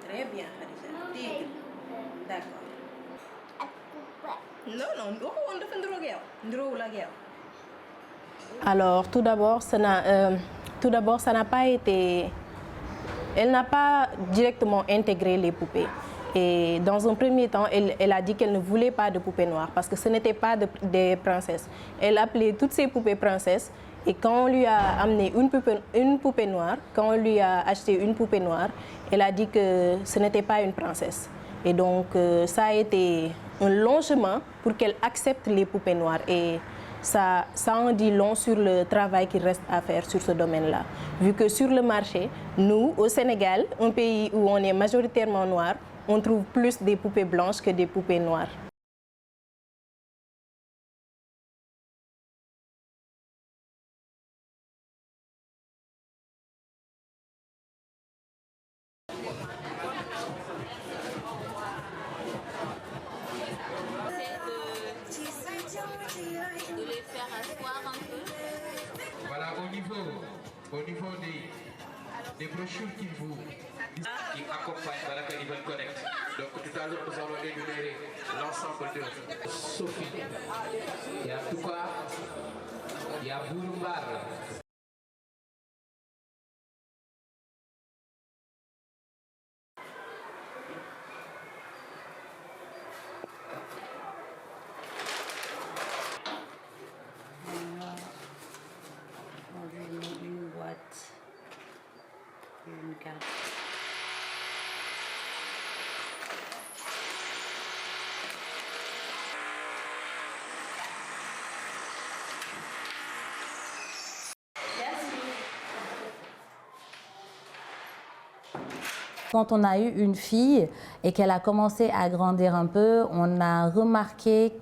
Très bien, Khadija. Tigre. D'accord. Non, on dafa ndroog yow. Ndroowul ak yow. Alors, tout d'abord, ça n'a pas été... Elle n'a pas directement intégré les poupées. Et dans un premier temps, elle a dit qu'elle ne voulait pas de poupées noires parce que ce n'étaient pas des princesses. Elle appelait toutes ces poupées princesses. Et quand on lui a amené une poupée noire, quand on lui a acheté une poupée noire, elle a dit que ce n'était pas une princesse. Et donc, ça a été un long chemin pour qu'elle accepte les poupées noires. Et ça en dit long sur le travail qu'il reste à faire sur ce domaine-là. Vu que sur le marché, nous, au Sénégal, un pays où on est majoritairement noir, on trouve plus des poupées blanches que des poupées noires. De les faire asseoir un peu. Voilà, au niveau des brochures qui accompagnent Baraka Event Connect. Donc tout à l'heure, nous allons énumérer l'ensemble de Sophie. Il y a Touka, il y a Bourumbar. Une boîte. Une carte. Quand on a eu une fille et qu'elle a commencé à grandir un peu, on a remarqué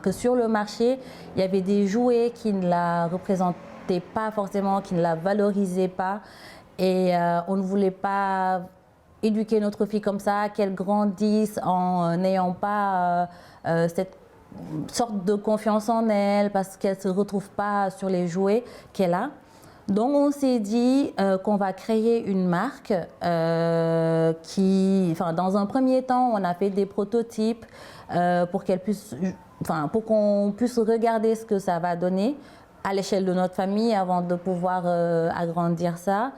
que sur le marché, il y avait des jouets qui ne la représentaient pas forcément, qui ne la valorisaient pas. Et on ne voulait pas éduquer notre fille comme ça, qu'elle grandisse en n'ayant pas cette sorte de confiance en elle parce qu'elle ne se retrouve pas sur les jouets qu'elle a. Donc on s'est dit qu'on va créer une marque dans un premier temps, on a fait des prototypes pour qu'on puisse regarder ce que ça va donner à l'échelle de notre famille avant de pouvoir agrandir ça.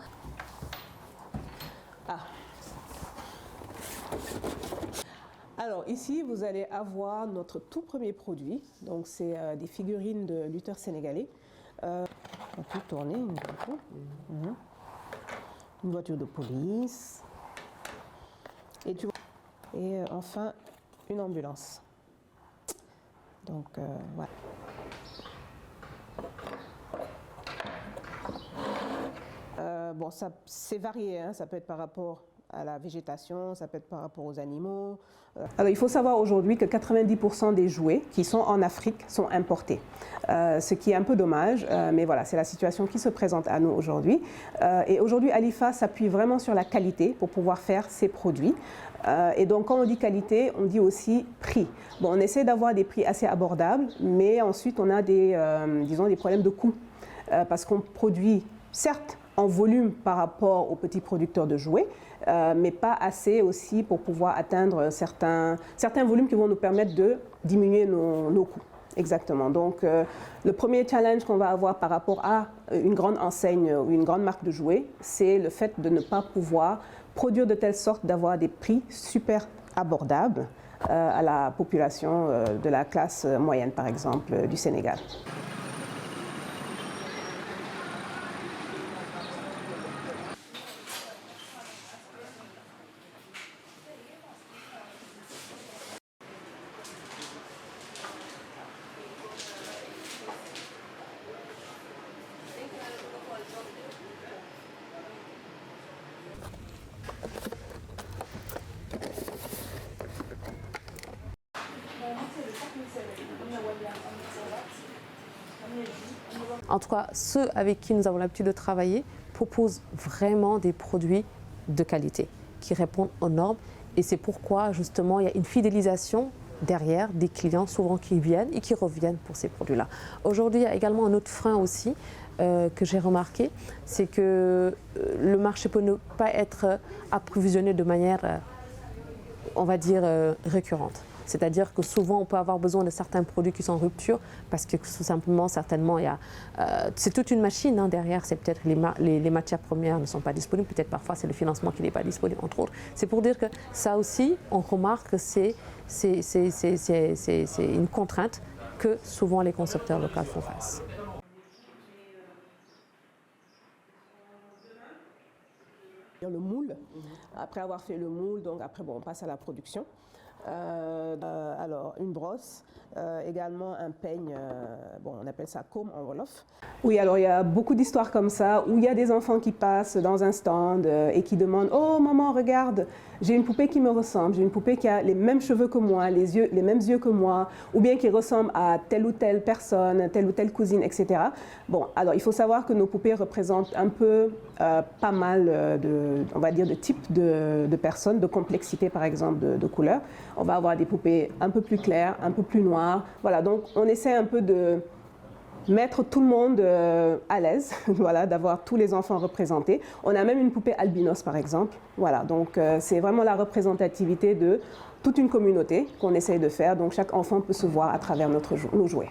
Alors ici, vous allez avoir notre tout premier produit. Donc c'est des figurines de lutteurs sénégalais. On peut tourner une voiture de police. Et enfin, une ambulance. Donc voilà. Bon, c'est varié, hein. Ça peut être par rapport à la végétation, ça peut être par rapport aux animaux. Alors il faut savoir aujourd'hui que 90% des jouets qui sont en Afrique sont importés. Ce qui est un peu dommage, mais voilà, c'est la situation qui se présente à nous aujourd'hui. Et aujourd'hui, Alifa s'appuie vraiment sur la qualité pour pouvoir faire ses produits. Et donc quand on dit qualité, on dit aussi prix. Bon, on essaie d'avoir des prix assez abordables, mais ensuite on a des problèmes de coût. Parce qu'on produit, certes, en volume par rapport aux petits producteurs de jouets, mais pas assez aussi pour pouvoir atteindre certains volumes qui vont nous permettre de diminuer nos coûts. Exactement. Donc, le premier challenge qu'on va avoir par rapport à une grande enseigne ou une grande marque de jouets, c'est le fait de ne pas pouvoir produire de telle sorte d'avoir des prix super abordables à la population de la classe moyenne, par exemple, du Sénégal. en tout cas ceux avec qui nous avons l'habitude de travailler, proposent vraiment des produits de qualité qui répondent aux normes. Et c'est pourquoi justement il y a une fidélisation derrière des clients souvent qui viennent et qui reviennent pour ces produits-là. Aujourd'hui, il y a également un autre frein aussi que j'ai remarqué, c'est que le marché peut ne pas être approvisionné de manière, on va dire, récurrente. C'est-à-dire que souvent, on peut avoir besoin de certains produits qui sont en rupture parce que tout simplement, certainement, c'est toute une machine hein, derrière. C'est peut-être les matières premières ne sont pas disponibles, peut-être parfois c'est le financement qui n'est pas disponible, entre autres. C'est pour dire que ça aussi, on remarque que c'est une contrainte que souvent les concepteurs locaux font face. Le moule, après avoir fait le moule, donc après bon, on passe à la production. Alors une brosse, également un peigne, bon, on appelle ça comb en wolof. Oui, alors il y a beaucoup d'histoires comme ça où il y a des enfants qui passent dans un stand et qui demandent « Oh maman, regarde, j'ai une poupée qui me ressemble, j'ai une poupée qui a les mêmes cheveux que moi, les mêmes yeux que moi, ou bien qui ressemble à telle ou telle personne, telle ou telle cousine, etc. » Bon, alors il faut savoir que nos poupées représentent un peu pas mal on va dire, de types de personnes, de complexité par exemple, de couleurs. On va avoir des poupées un peu plus claires, un peu plus noires. Voilà, donc on essaie un peu de mettre tout le monde à l'aise, voilà, d'avoir tous les enfants représentés. On a même une poupée albinos par exemple. Voilà, donc c'est vraiment la représentativité de toute une communauté qu'on essaye de faire. Donc chaque enfant peut se voir à travers nos jouets.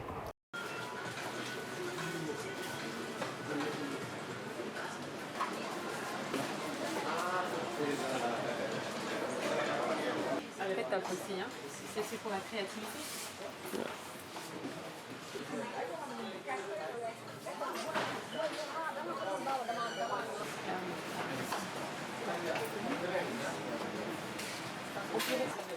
Aussi, hein. C'est pour la créativité. On peut